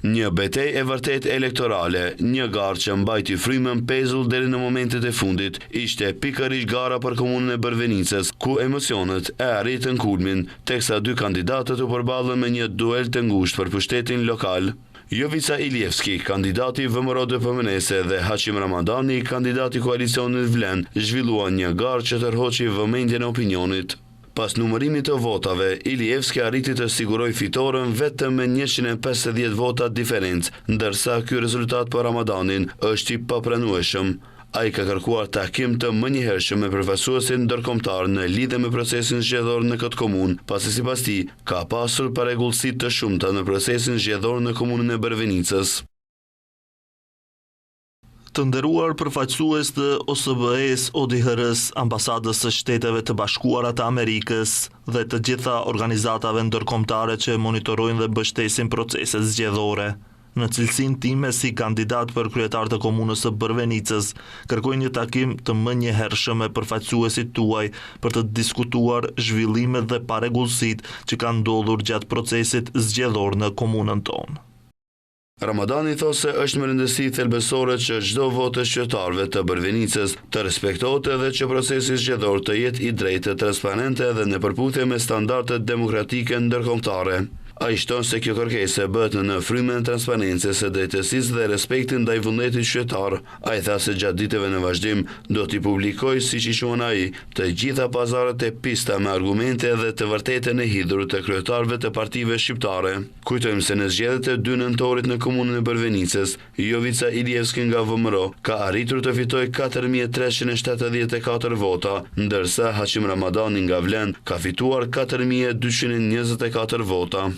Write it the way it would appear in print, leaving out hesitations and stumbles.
Një betejë e vërtet elektorale, një garë që mbajti frymën pezull deri në momentet e fundit, ishte pikërisht gara për komunën e Bërvenicës, ku emocionet e arritën kulmin, teksa dy kandidatët u përballën me një duel të ngushtë për pushtetin lokal. Jovica Ilievski, kandidati VMRO-DPMNS dhe Hashim Ramadani, kandidati koalicionit Vlen, zhvilluan një garë që tërhoqi vëmendjen e opinionit. Pas numërimit të votave, Ilievski arriti të siguroj fitoren vetëm me 150 vota diferencë, ndërsa ky rezultat për Ramadanin është i papranueshëm. Ai ka kërkuar takim të menjëhershëm me përfaqësuesin ndërkombëtar në lidhje me procesin zgjedhor në këtë komunë, pasi sipas tij ka pasur parregullsi të shumta në procesin zgjedhor në komunën e Bërvenicës. Të nderuar përfaqësues të OSBE-s, ODIHR-s, Ambasadës së Shteteve të Bashkuara të Amerikës dhe të gjitha organizatave ndërkombëtare që monitorojnë dhe mbështesin proceset zgjedhore. Në cilësinë time si kandidat për kryetar të komunës së Bërvenicës, kërkoj një takim të menjëhershëm me përfaqësuesit tuaj për të diskutuar zhvillimet dhe parregullsitë që kanë ndodhur gjatë procesit zgjedhor në komunën tonë. Ramadani thosë se është me rëndësi thelbësore që çdo votë e qytetarëve të Bërvenicës të respektohet dhe që procesi zgjedhor të jetë i drejtë, transparente dhe në përputhje me standardet demokratike ndërkombëtare. Ai shton se kjo kërkesë bëhet në frymën e transparencës, së drejtësisë dhe respektit ndaj vullnetit qytetar. Ai tha se gjatë ditëve në vazhdim do t'i publikojë, siç i quan ai, të gjitha pazaret e pista me argumente dhe të vërtetën e hidhur të kryetarëve të partive shqiptare. Kujtojmë se në zgjedhjet e 2 nëntorit në komunën e Bërvenicës, Jovica Ilievski nga VMRO ka arritur të fitojë 4374 vota, ndërsa Hashim Ramadani nga Vlen ka fituar 4224 vota.